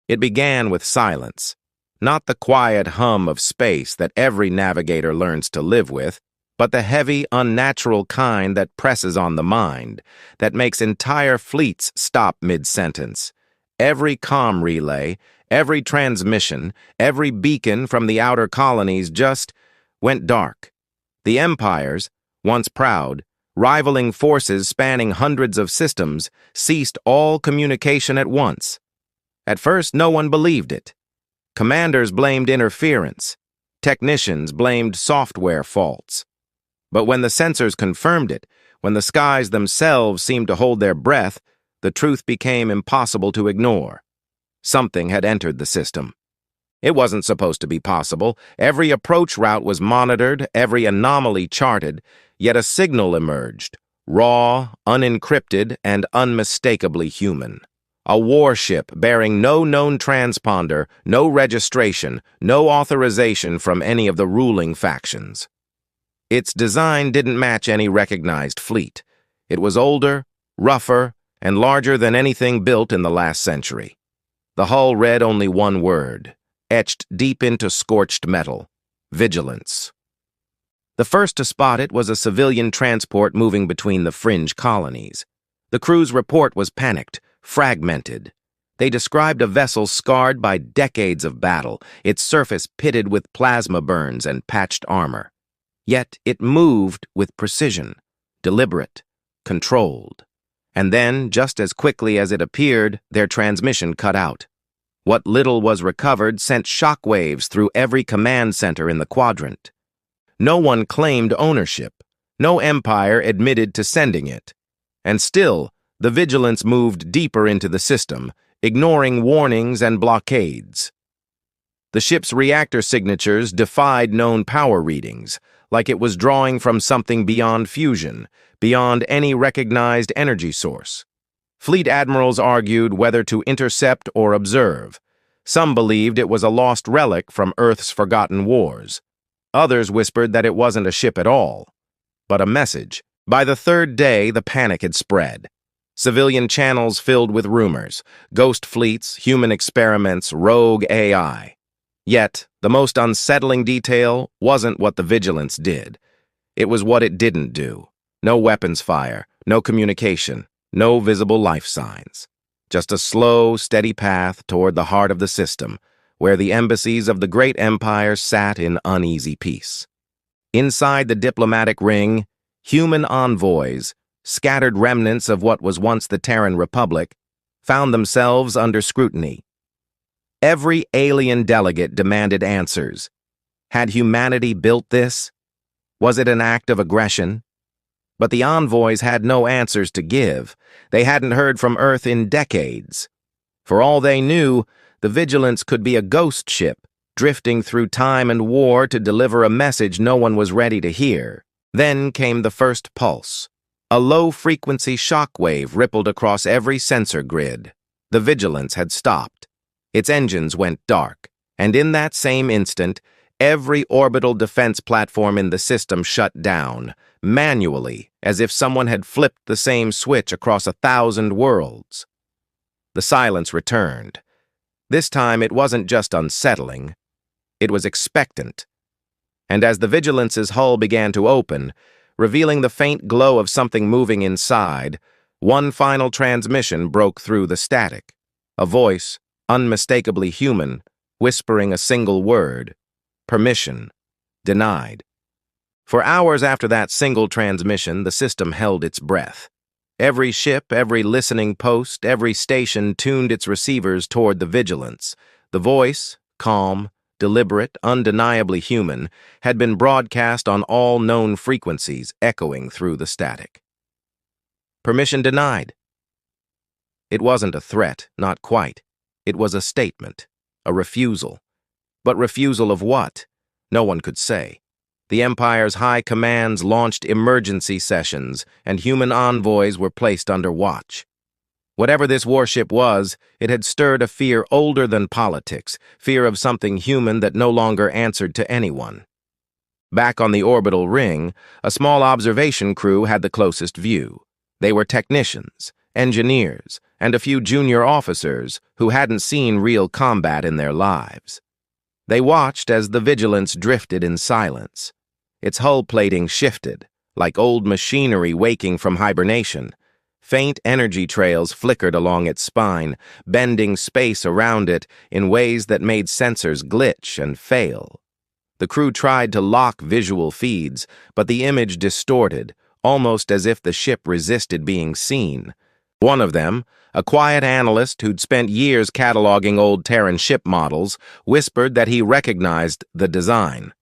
It began with silence, not the quiet hum of space that every navigator learns to live with, but the heavy, unnatural kind that presses on the mind, that makes entire fleets stop mid-sentence. Every comm relay, every transmission, every beacon from the outer colonies just went dark. The empires, once proud, rivaling forces spanning hundreds of systems, ceased all communication at once. At first, no one believed it. Commanders blamed interference. Technicians blamed software faults. But when the sensors confirmed it, when the skies themselves seemed to hold their breath, the truth became impossible to ignore. Something had entered the system. It wasn't supposed to be possible. Every approach route was monitored, every anomaly charted, yet a signal emerged, raw, unencrypted, and unmistakably human. A warship bearing no known transponder, no registration, no authorization from any of the ruling factions. Its design didn't match any recognized fleet. It was older, rougher, and larger than anything built in the last century. The hull read only one word, etched deep into scorched metal: vigilance. The first to spot it was a civilian transport moving between the fringe colonies. The crew's report was panicked, fragmented. They described a vessel scarred by decades of battle, its surface pitted with plasma burns and patched armor. Yet it moved with precision, deliberate, controlled. And then, just as quickly as it appeared, their transmission cut out. What little was recovered sent shockwaves through every command center in the quadrant. No one claimed ownership. No empire admitted to sending it. And still, the vigilance moved deeper into the system, ignoring warnings and blockades. The ship's reactor signatures defied known power readings, like it was drawing from something beyond fusion, beyond any recognized energy source. Fleet admirals argued whether to intercept or observe. Some believed it was a lost relic from Earth's forgotten wars. Others whispered that it wasn't a ship at all, but a message. By the third day, the panic had spread. Civilian channels filled with rumors, ghost fleets, human experiments, rogue AI. Yet, the most unsettling detail wasn't what the vigilance did. It was what it didn't do. No weapons fire, no communication, no visible life signs. Just a slow, steady path toward the heart of the system, where the embassies of the great empires sat in uneasy peace. Inside the diplomatic ring, human envoys, scattered remnants of what was once the Terran Republic, found themselves under scrutiny. Every alien delegate demanded answers. Had humanity built this? Was it an act of aggression? But the envoys had no answers to give. They hadn't heard from Earth in decades. For all they knew, the Vigilance could be a ghost ship, drifting through time and war to deliver a message no one was ready to hear. Then came the first pulse. A low-frequency shockwave rippled across every sensor grid. The Vigilance had stopped. Its engines went dark, and in that same instant, every orbital defense platform in the system shut down, manually, as if someone had flipped the same switch across 1,000 worlds. The silence returned. This time it wasn't just unsettling, it was expectant. And as the Vigilance's hull began to open, revealing the faint glow of something moving inside, one final transmission broke through the static. A voice, unmistakably human, whispering a single word: permission, denied. For hours after that single transmission, the system held its breath. Every ship, every listening post, every station tuned its receivers toward the Vigilance. The voice, calm, deliberate, undeniably human, had been broadcast on all known frequencies, echoing through the static. Permission denied. It wasn't a threat, not quite. It was a statement, a refusal. But refusal of what? No one could say. The Empire's high commands launched emergency sessions, and human envoys were placed under watch. Whatever this warship was, it had stirred a fear older than politics, fear of something human that no longer answered to anyone. Back on the orbital ring, a small observation crew had the closest view. They were technicians, engineers, and a few junior officers who hadn't seen real combat in their lives. They watched as the Vigilance drifted in silence. Its hull plating shifted, like old machinery waking from hibernation. Faint energy trails flickered along its spine, bending space around it in ways that made sensors glitch and fail. The crew tried to lock visual feeds, but the image distorted, almost as if the ship resisted being seen. One of them, a quiet analyst who'd spent years cataloging old Terran ship models, whispered that he recognized the design.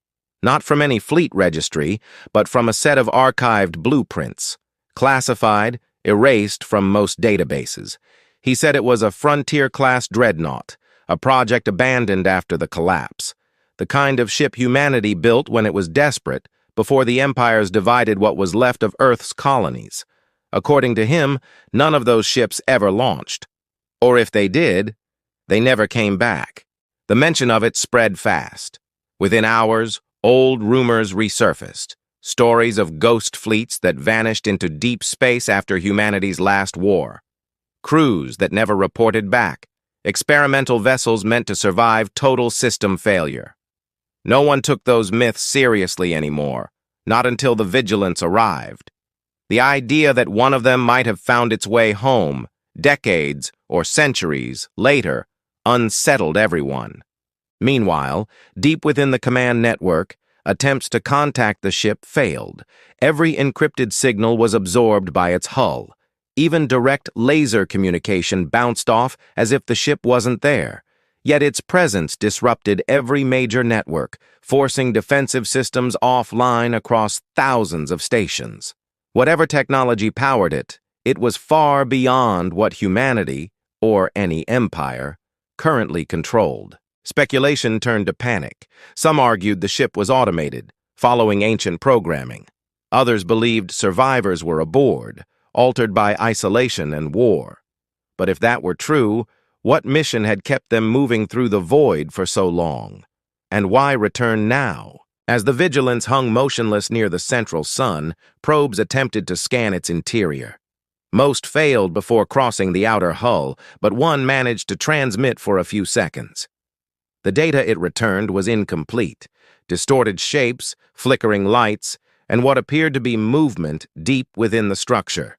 Not from any fleet registry, but from a set of archived blueprints. Classified, erased from most databases. He said it was a Frontier-class dreadnought, a project abandoned after the collapse. The kind of ship humanity built when it was desperate, before the empires divided what was left of Earth's colonies. According to him, none of those ships ever launched. Or if they did, they never came back. The mention of it spread fast. Within hours, old rumors resurfaced. Stories of ghost fleets that vanished into deep space after humanity's last war. Crews that never reported back. Experimental vessels meant to survive total system failure. No one took those myths seriously anymore, not until the Vigilance arrived. The idea that one of them might have found its way home, decades or centuries later, unsettled everyone. Meanwhile, deep within the command network, attempts to contact the ship failed. Every encrypted signal was absorbed by its hull. Even direct laser communication bounced off as if the ship wasn't there. Yet its presence disrupted every major network, forcing defensive systems offline across thousands of stations. Whatever technology powered it, it was far beyond what humanity, or any empire, currently controlled. Speculation turned to panic. Some argued the ship was automated, following ancient programming. Others believed survivors were aboard, altered by isolation and war. But if that were true, what mission had kept them moving through the void for so long? And why return now? As the Vigilance hung motionless near the central sun, probes attempted to scan its interior. Most failed before crossing the outer hull, but one managed to transmit for a few seconds. The data it returned was incomplete. Distorted shapes, flickering lights, and what appeared to be movement deep within the structure.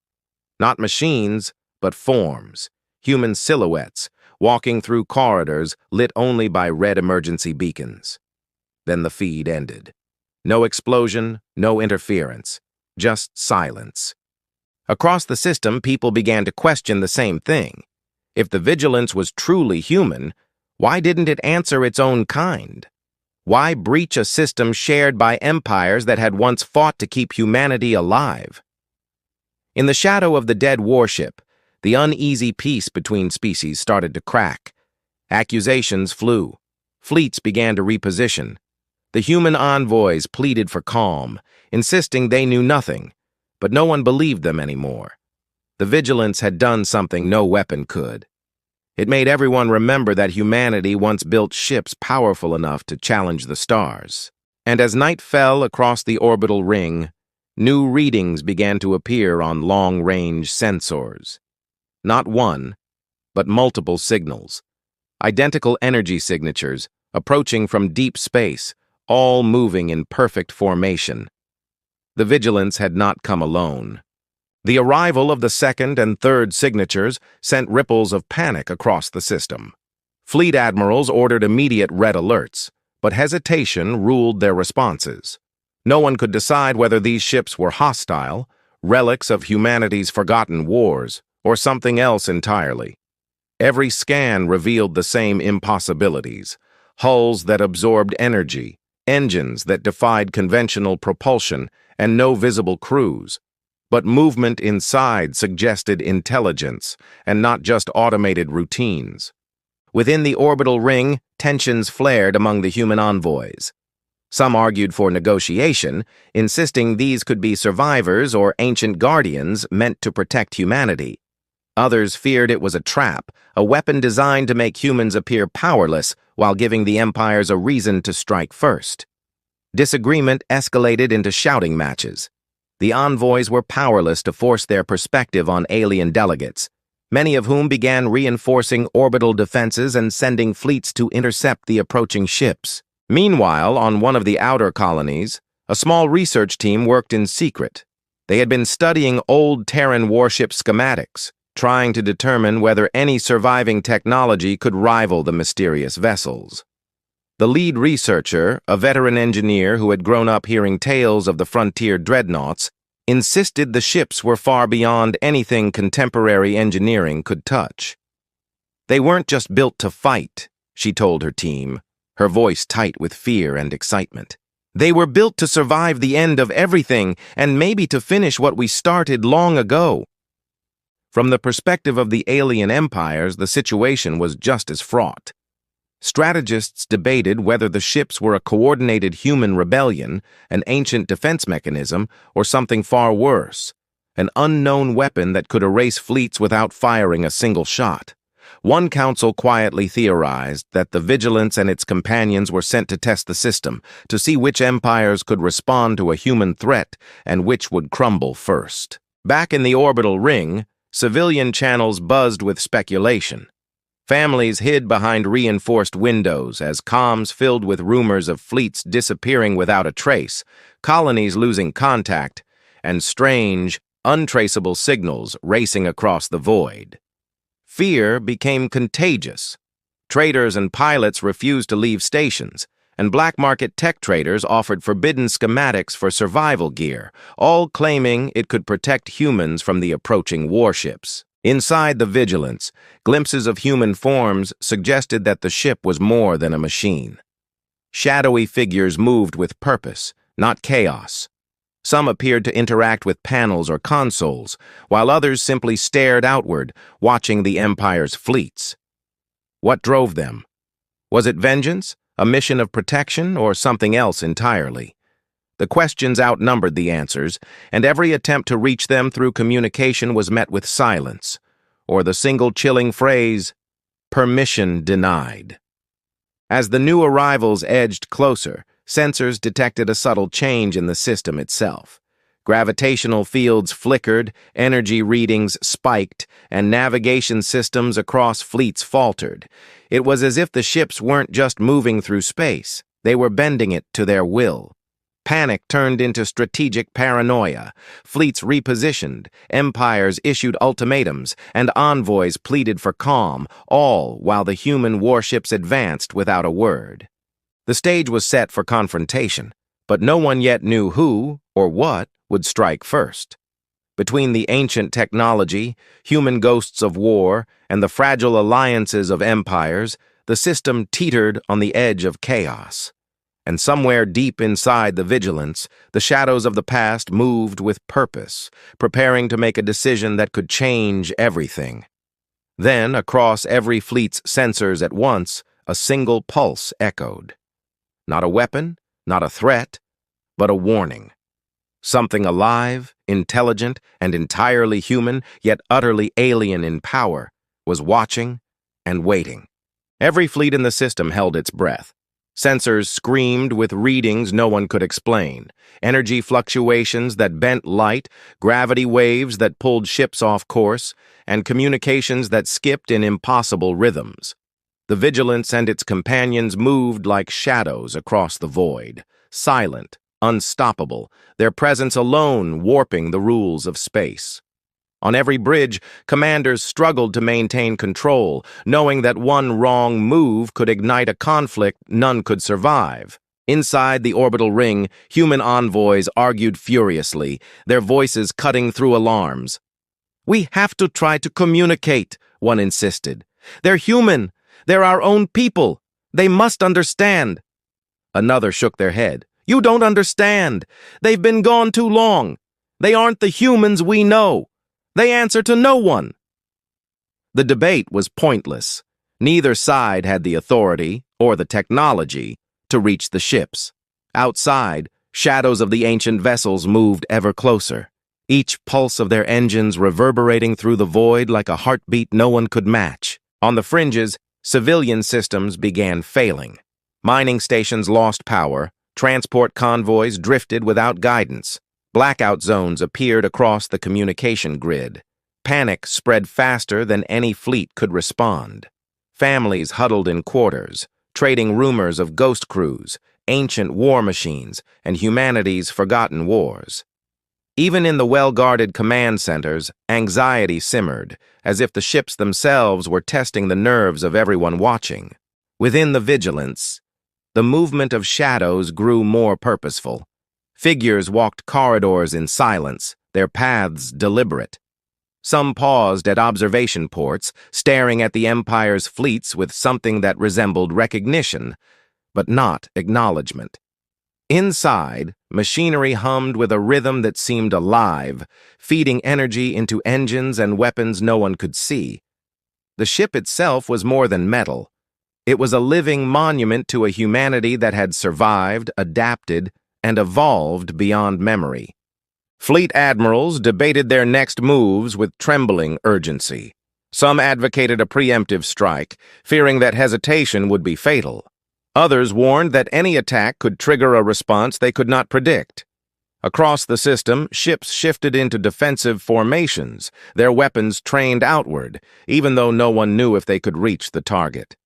Not machines, but forms, human silhouettes, walking through corridors lit only by red emergency beacons. Then the feed ended. No explosion, no interference, just silence. Across the system, people began to question the same thing. If the Vigilance was truly human, why didn't it answer its own kind? Why breach a system shared by empires that had once fought to keep humanity alive? In the shadow of the dead warship, the uneasy peace between species started to crack. Accusations flew. Fleets began to reposition. The human envoys pleaded for calm, insisting they knew nothing, but no one believed them anymore. The Vigilance had done something no weapon could. It made everyone remember that humanity once built ships powerful enough to challenge the stars. And as night fell across the orbital ring, new readings began to appear on long-range sensors. Not one, but multiple signals. Identical energy signatures, approaching from deep space, all moving in perfect formation. The Vigilance had not come alone. The arrival of the second and third signatures sent ripples of panic across the system. Fleet admirals ordered immediate red alerts, but hesitation ruled their responses. No one could decide whether these ships were hostile, relics of humanity's forgotten wars, or something else entirely. Every scan revealed the same impossibilities: hulls that absorbed energy, engines that defied conventional propulsion, and no visible crews. But movement inside suggested intelligence, and not just automated routines. Within the orbital ring, tensions flared among the human envoys. Some argued for negotiation, insisting these could be survivors or ancient guardians meant to protect humanity. Others feared it was a trap, a weapon designed to make humans appear powerless while giving the empires a reason to strike first. Disagreement escalated into shouting matches. The envoys were powerless to force their perspective on alien delegates, many of whom began reinforcing orbital defenses and sending fleets to intercept the approaching ships. Meanwhile, on one of the outer colonies, a small research team worked in secret. They had been studying old Terran warship schematics, trying to determine whether any surviving technology could rival the mysterious vessels. The lead researcher, a veteran engineer who had grown up hearing tales of the frontier dreadnoughts, insisted the ships were far beyond anything contemporary engineering could touch. They weren't just built to fight, she told her team, her voice tight with fear and excitement. They were built to survive the end of everything and maybe to finish what we started long ago. From the perspective of the alien empires, the situation was just as fraught. Strategists debated whether the ships were a coordinated human rebellion, an ancient defense mechanism, or something far worse, an unknown weapon that could erase fleets without firing a single shot. One council quietly theorized that the Vigilance and its companions were sent to test the system, to see which empires could respond to a human threat and which would crumble first. Back in the orbital ring, civilian channels buzzed with speculation. Families hid behind reinforced windows as comms filled with rumors of fleets disappearing without a trace, colonies losing contact, and strange, untraceable signals racing across the void. Fear became contagious. Traders and pilots refused to leave stations, and black market tech traders offered forbidden schematics for survival gear, all claiming it could protect humans from the approaching warships. Inside the Vigilance, glimpses of human forms suggested that the ship was more than a machine. Shadowy figures moved with purpose, not chaos. Some appeared to interact with panels or consoles, while others simply stared outward, watching the Empire's fleets. What drove them? Was it vengeance, a mission of protection, or something else entirely? The questions outnumbered the answers, and every attempt to reach them through communication was met with silence, or the single chilling phrase, "Permission denied." As the new arrivals edged closer, sensors detected a subtle change in the system itself. Gravitational fields flickered, energy readings spiked, and navigation systems across fleets faltered. It was as if the ships weren't just moving through space, they were bending it to their will. Panic turned into strategic paranoia. Fleets repositioned, empires issued ultimatums, and envoys pleaded for calm, all while the human warships advanced without a word. The stage was set for confrontation, but no one yet knew who or what would strike first. Between the ancient technology, human ghosts of war, and the fragile alliances of empires, the system teetered on the edge of chaos. And somewhere deep inside the Vigilance, the shadows of the past moved with purpose, preparing to make a decision that could change everything. Then, across every fleet's sensors at once, a single pulse echoed. Not a weapon, not a threat, but a warning. Something alive, intelligent, and entirely human, yet utterly alien in power, was watching and waiting. Every fleet in the system held its breath. Sensors screamed with readings no one could explain, energy fluctuations that bent light, gravity waves that pulled ships off course, and communications that skipped in impossible rhythms. The Vigilance and its companions moved like shadows across the void, silent, unstoppable, their presence alone warping the rules of space. On every bridge, commanders struggled to maintain control, knowing that one wrong move could ignite a conflict none could survive. Inside the orbital ring, human envoys argued furiously, their voices cutting through alarms. "We have to try to communicate," one insisted. "They're human. They're our own people. They must understand." Another shook their head. "You don't understand. They've been gone too long. They aren't the humans we know. They answer to no one." The debate was pointless. Neither side had the authority, or the technology, to reach the ships. Outside, shadows of the ancient vessels moved ever closer, each pulse of their engines reverberating through the void like a heartbeat no one could match. On the fringes, civilian systems began failing. Mining stations lost power, transport convoys drifted without guidance. Blackout zones appeared across the communication grid. Panic spread faster than any fleet could respond. Families huddled in quarters, trading rumors of ghost crews, ancient war machines, and humanity's forgotten wars. Even in the well-guarded command centers, anxiety simmered, as if the ships themselves were testing the nerves of everyone watching. Within the vigilance, the movement of shadows grew more purposeful. Figures walked corridors in silence, their paths deliberate. Some paused at observation ports, staring at the Empire's fleets with something that resembled recognition, but not acknowledgement. Inside, machinery hummed with a rhythm that seemed alive, feeding energy into engines and weapons no one could see. The ship itself was more than metal. It was a living monument to a humanity that had survived, adapted, and evolved beyond memory. Fleet admirals debated their next moves with trembling urgency. Some advocated a preemptive strike, fearing that hesitation would be fatal. Others warned that any attack could trigger a response they could not predict. Across the system, ships shifted into defensive formations, their weapons trained outward, even though no one knew if they could reach the target.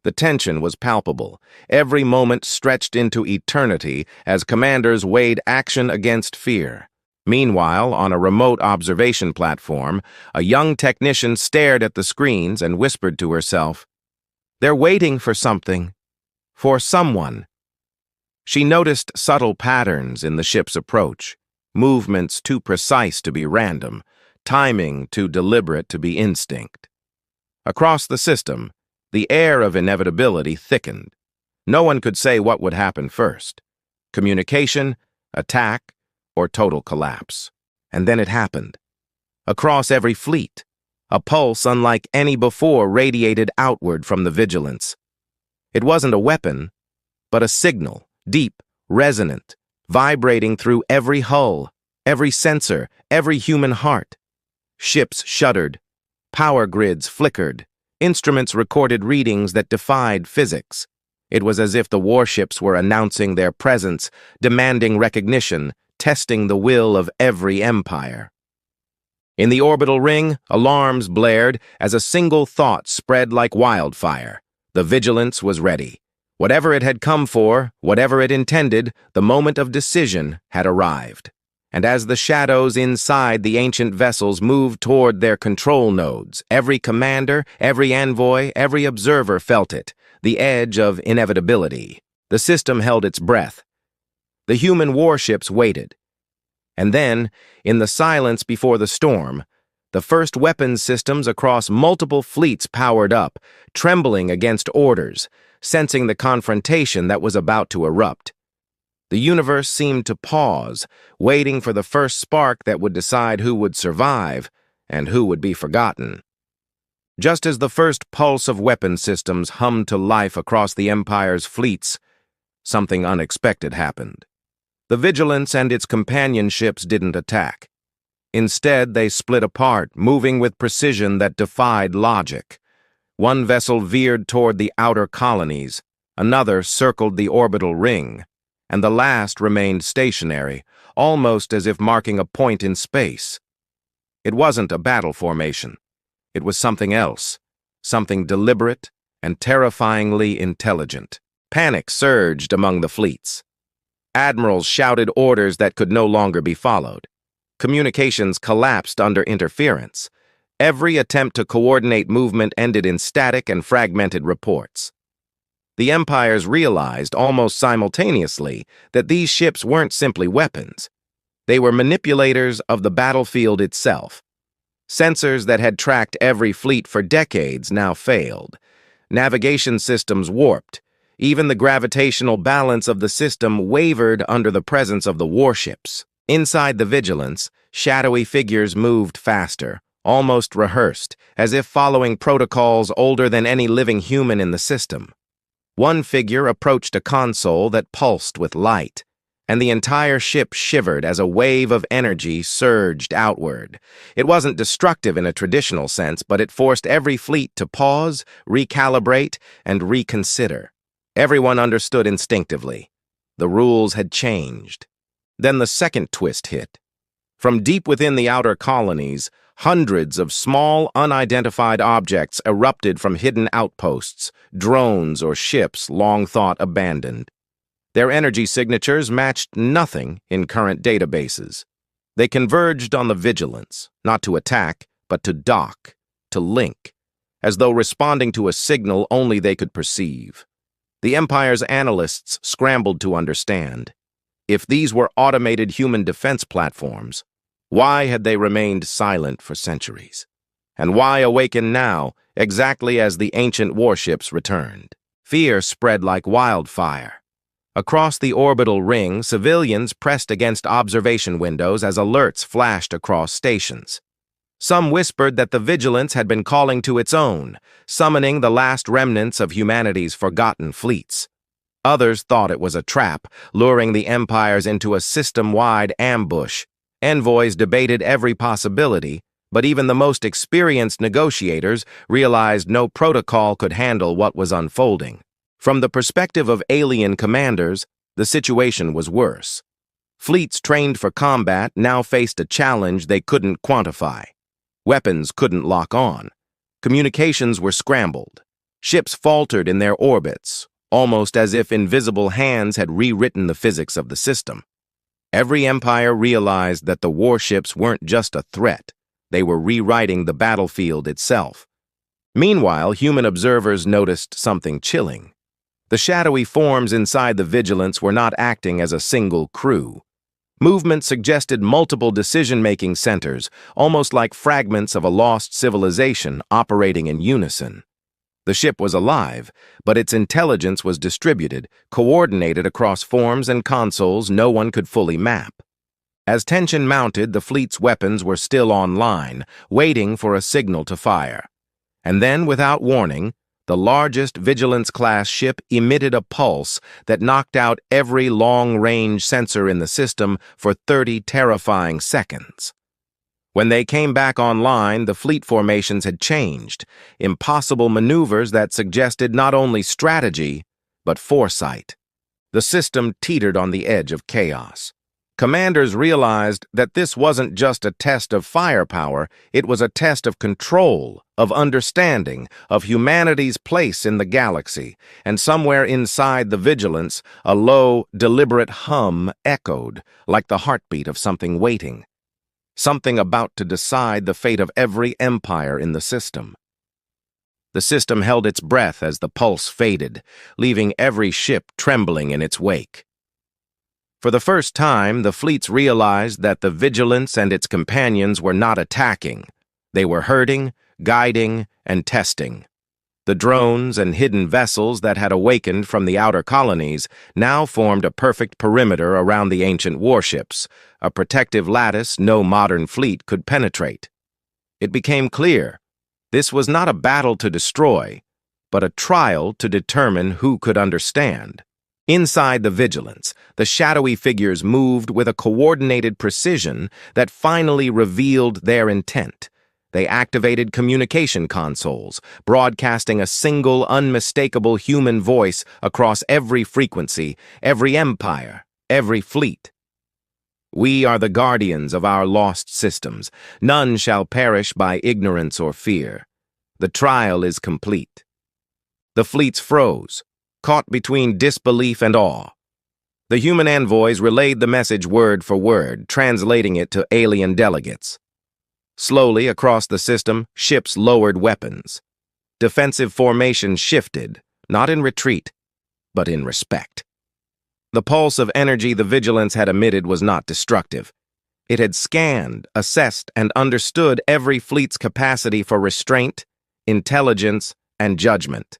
The tension was palpable. Every moment stretched into eternity as commanders weighed action against fear. Meanwhile, on a remote observation platform, a young technician stared at the screens and whispered to herself, "They're waiting for something. For someone." She noticed subtle patterns in the ship's approach, movements too precise to be random, timing too deliberate to be instinct. Across the system, the air of inevitability thickened. No one could say what would happen first: communication, attack, or total collapse. And then it happened. Across every fleet, a pulse unlike any before radiated outward from the vigilance. It wasn't a weapon, but a signal, deep, resonant, vibrating through every hull, every sensor, every human heart. Ships shuddered, power grids flickered, instruments recorded readings that defied physics. It was as if the warships were announcing their presence, demanding recognition, testing the will of every empire. In the orbital ring, alarms blared as a single thought spread like wildfire. The vigilance was ready. Whatever it had come for, whatever it intended, the moment of decision had arrived. And as the shadows inside the ancient vessels moved toward their control nodes, every commander, every envoy, every observer felt it, the edge of inevitability. The system held its breath. The human warships waited. And then, in the silence before the storm, the first weapons systems across multiple fleets powered up, trembling against orders, sensing the confrontation that was about to erupt. The universe seemed to pause, waiting for the first spark that would decide who would survive and who would be forgotten. Just as the first pulse of weapon systems hummed to life across the Empire's fleets, something unexpected happened. The Vigilance and its companion ships didn't attack. Instead, they split apart, moving with precision that defied logic. One vessel veered toward the outer colonies, another circled the orbital ring, and the last remained stationary, almost as if marking a point in space. It wasn't a battle formation. It was something else, something deliberate and terrifyingly intelligent. Panic surged among the fleets. Admirals shouted orders that could no longer be followed. Communications collapsed under interference. Every attempt to coordinate movement ended in static and fragmented reports. The empires realized almost simultaneously that these ships weren't simply weapons. They were manipulators of the battlefield itself. Sensors that had tracked every fleet for decades now failed. Navigation systems warped. Even the gravitational balance of the system wavered under the presence of the warships. Inside the Vigilance, shadowy figures moved faster, almost rehearsed, as if following protocols older than any living human in the system. One figure approached a console that pulsed with light, and the entire ship shivered as a wave of energy surged outward. It wasn't destructive in a traditional sense, but it forced every fleet to pause, recalibrate, and reconsider. Everyone understood instinctively. The rules had changed. Then the second twist hit. From deep within the outer colonies, hundreds of small, unidentified objects erupted from hidden outposts, drones or ships long thought abandoned. Their energy signatures matched nothing in current databases. They converged on the vigilance, not to attack, but to dock, to link, as though responding to a signal only they could perceive. The Empire's analysts scrambled to understand. If these were automated human defense platforms, why had they remained silent for centuries? And why awaken now, exactly as the ancient warships returned? Fear spread like wildfire. Across the orbital ring, civilians pressed against observation windows as alerts flashed across stations. Some whispered that the vigilance had been calling to its own, summoning the last remnants of humanity's forgotten fleets. Others thought it was a trap, luring the empires into a system-wide ambush. Envoys debated every possibility, but even the most experienced negotiators realized no protocol could handle what was unfolding. From the perspective of alien commanders, the situation was worse. Fleets trained for combat now faced a challenge they couldn't quantify. Weapons couldn't lock on. Communications were scrambled. Ships faltered in their orbits, almost as if invisible hands had rewritten the physics of the system. Every empire realized that the warships weren't just a threat. They were rewriting the battlefield itself. Meanwhile, human observers noticed something chilling. The shadowy forms inside the vigilance were not acting as a single crew. Movement suggested multiple decision-making centers, almost like fragments of a lost civilization operating in unison. The ship was alive, but its intelligence was distributed, coordinated across forms and consoles no one could fully map. As tension mounted, the fleet's weapons were still online, waiting for a signal to fire. And then, without warning, the largest Vigilance-class ship emitted a pulse that knocked out every long-range sensor in the system for 30 terrifying seconds. When they came back online, the fleet formations had changed, impossible maneuvers that suggested not only strategy, but foresight. The system teetered on the edge of chaos. Commanders realized that this wasn't just a test of firepower, it was a test of control, of understanding, of humanity's place in the galaxy, and somewhere inside the vigilance, a low, deliberate hum echoed, like the heartbeat of something waiting. Something about to decide the fate of every empire in the system. The system held its breath as the pulse faded, leaving every ship trembling in its wake. For the first time, the fleets realized that the vigilance and its companions were not attacking. They were herding, guiding, and testing. The drones and hidden vessels that had awakened from the outer colonies now formed a perfect perimeter around the ancient warships, a protective lattice no modern fleet could penetrate. It became clear, this was not a battle to destroy, but a trial to determine who could understand. Inside the vigilance, the shadowy figures moved with a coordinated precision that finally revealed their intent. They activated communication consoles, broadcasting a single, unmistakable human voice across every frequency, every empire, every fleet. We are the guardians of our lost systems. None shall perish by ignorance or fear. The trial is complete. The fleets froze, caught between disbelief and awe. The human envoys relayed the message word for word, translating it to alien delegates. Slowly across the system, ships lowered weapons. Defensive formations shifted, not in retreat, but in respect. The pulse of energy the vigilance had emitted was not destructive. It had scanned, assessed, and understood every fleet's capacity for restraint, intelligence, and judgment.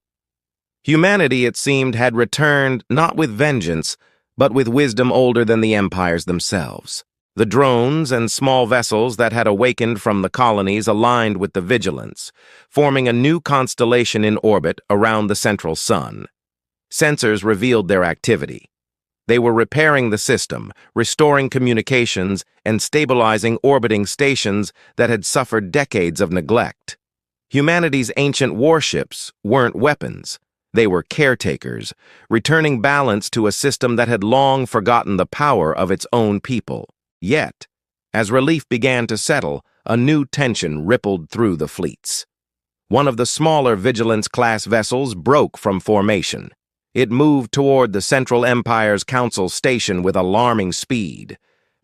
Humanity, it seemed, had returned not with vengeance, but with wisdom older than the empires themselves. The drones and small vessels that had awakened from the colonies aligned with the vigilance, forming a new constellation in orbit around the central sun. Sensors revealed their activity. They were repairing the system, restoring communications, and stabilizing orbiting stations that had suffered decades of neglect. Humanity's ancient warships weren't weapons. They were caretakers, returning balance to a system that had long forgotten the power of its own people. Yet, as relief began to settle, a new tension rippled through the fleets. One of the smaller Vigilance-class vessels broke from formation. It moved toward the Central Empire's Council station with alarming speed.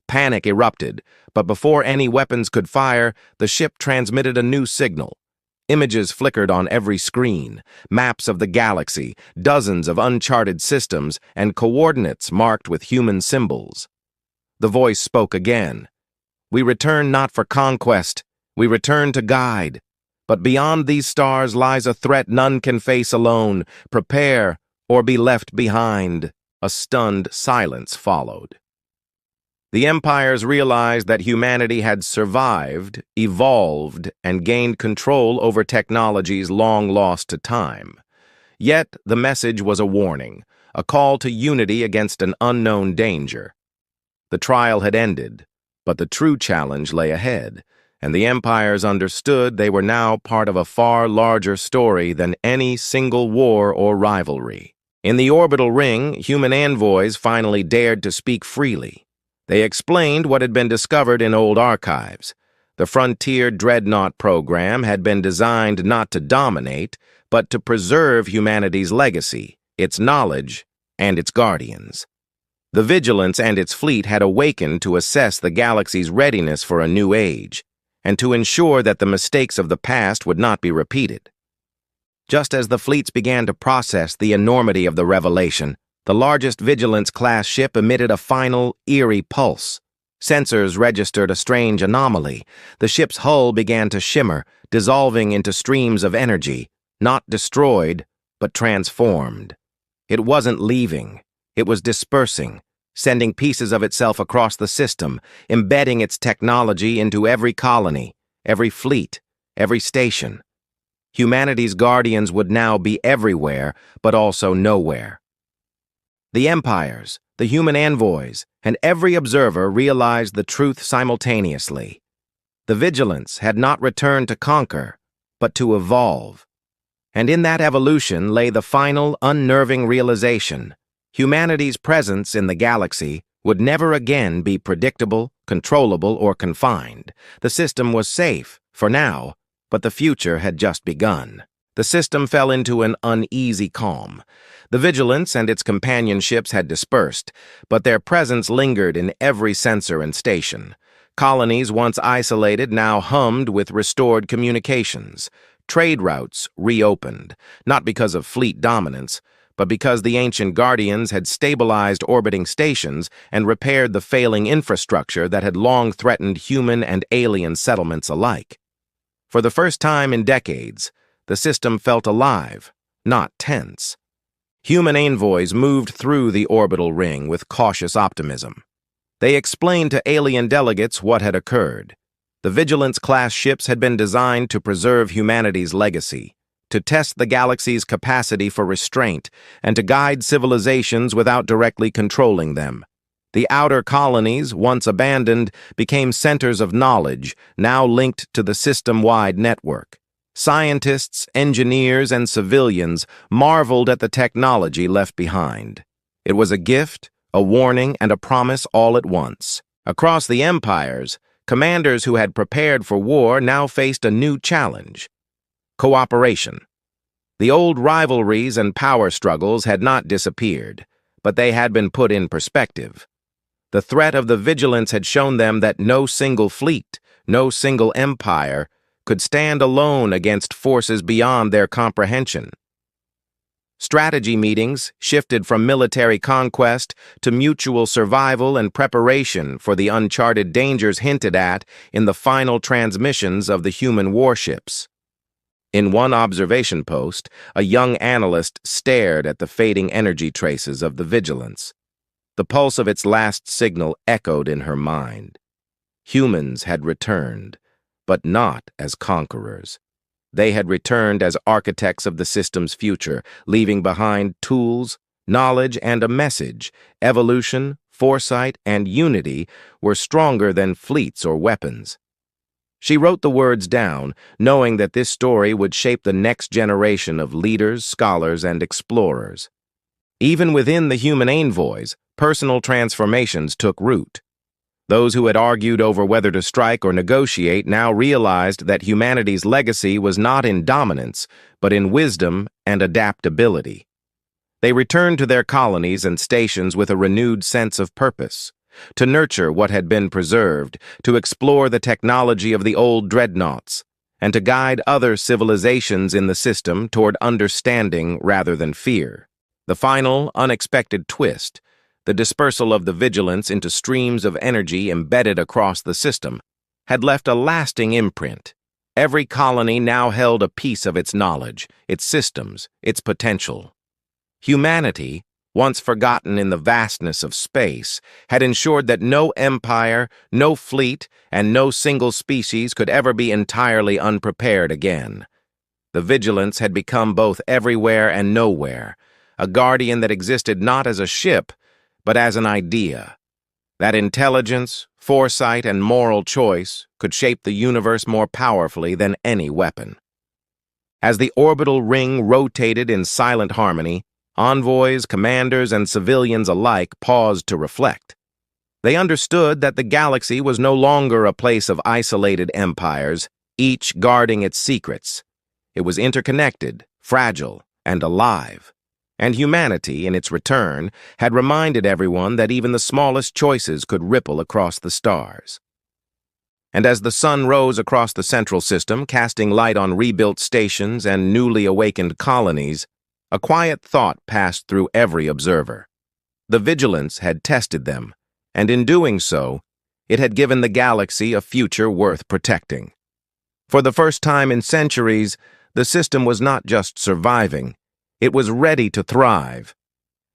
Panic erupted, but before any weapons could fire, the ship transmitted a new signal. Images flickered on every screen, maps of the galaxy, dozens of uncharted systems, and coordinates marked with human symbols. The voice spoke again. "We return not for conquest, we return to guide. But beyond these stars lies a threat none can face alone. Prepare, or be left behind." A stunned silence followed. The empires realized that humanity had survived, evolved, and gained control over technologies long lost to time. Yet the message was a warning, a call to unity against an unknown danger. The trial had ended, but the true challenge lay ahead, and the empires understood they were now part of a far larger story than any single war or rivalry. In the orbital ring, human envoys finally dared to speak freely. They explained what had been discovered in old archives. The Frontier Dreadnought program had been designed not to dominate, but to preserve humanity's legacy, its knowledge, and its guardians. The Vigilance and its fleet had awakened to assess the galaxy's readiness for a new age, and to ensure that the mistakes of the past would not be repeated. Just as the fleets began to process the enormity of the revelation, the largest Vigilance-class ship emitted a final, eerie pulse. Sensors registered a strange anomaly. The ship's hull began to shimmer, dissolving into streams of energy, not destroyed, but transformed. It wasn't leaving. It was dispersing, sending pieces of itself across the system, embedding its technology into every colony, every fleet, every station. Humanity's guardians would now be everywhere, but also nowhere. The empires, the human envoys, and every observer realized the truth simultaneously. The Vigilance had not returned to conquer, but to evolve. And in that evolution lay the final, unnerving realization: humanity's presence in the galaxy would never again be predictable, controllable, or confined. The system was safe, for now, but the future had just begun. The system fell into an uneasy calm. The Vigilance and its companion ships had dispersed, but their presence lingered in every sensor and station. Colonies once isolated now hummed with restored communications. Trade routes reopened, not because of fleet dominance, but because the ancient guardians had stabilized orbiting stations and repaired the failing infrastructure that had long threatened human and alien settlements alike. For the first time in decades, the system felt alive, not tense. Human envoys moved through the orbital ring with cautious optimism. They explained to alien delegates what had occurred. The Vigilance-class ships had been designed to preserve humanity's legacy, to test the galaxy's capacity for restraint, and to guide civilizations without directly controlling them. The outer colonies, once abandoned, became centers of knowledge, now linked to the system-wide network. Scientists, engineers, and civilians marveled at the technology left behind. It was a gift, a warning, and a promise all at once. Across the empires, commanders who had prepared for war now faced a new challenge: cooperation. The old rivalries and power struggles had not disappeared, but they had been put in perspective. The threat of the Vigilance had shown them that no single fleet, no single empire, could stand alone against forces beyond their comprehension. Strategy meetings shifted from military conquest to mutual survival and preparation for the uncharted dangers hinted at in the final transmissions of the human warships. In one observation post, a young analyst stared at the fading energy traces of the Vigilance. The pulse of its last signal echoed in her mind. Humans had returned, but not as conquerors. They had returned as architects of the system's future, leaving behind tools, knowledge, and a message. Evolution, foresight, and unity were stronger than fleets or weapons. She wrote the words down, knowing that this story would shape the next generation of leaders, scholars, and explorers. Even within the human envoys, personal transformations took root. Those who had argued over whether to strike or negotiate now realized that humanity's legacy was not in dominance, but in wisdom and adaptability. They returned to their colonies and stations with a renewed sense of purpose, to nurture what had been preserved, to explore the technology of the old dreadnoughts, and to guide other civilizations in the system toward understanding rather than fear. The final, unexpected twist, the dispersal of the vigilance into streams of energy embedded across the system, had left a lasting imprint. Every colony now held a piece of its knowledge, its systems, its potential. Humanity, once forgotten in the vastness of space, had ensured that no empire, no fleet, and no single species could ever be entirely unprepared again. The vigilance had become both everywhere and nowhere, a guardian that existed not as a ship, but as an idea. That intelligence, foresight, and moral choice could shape the universe more powerfully than any weapon. As the orbital ring rotated in silent harmony, envoys, commanders, and civilians alike paused to reflect. They understood that the galaxy was no longer a place of isolated empires, each guarding its secrets. It was interconnected, fragile, and alive. And humanity, in its return, had reminded everyone that even the smallest choices could ripple across the stars. And as the sun rose across the central system, casting light on rebuilt stations and newly awakened colonies, a quiet thought passed through every observer. The vigilance had tested them, and in doing so, it had given the galaxy a future worth protecting. For the first time in centuries, the system was not just surviving, it was ready to thrive.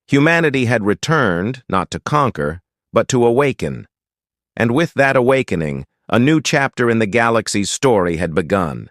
Humanity had returned, not to conquer, but to awaken. And with that awakening, a new chapter in the galaxy's story had begun.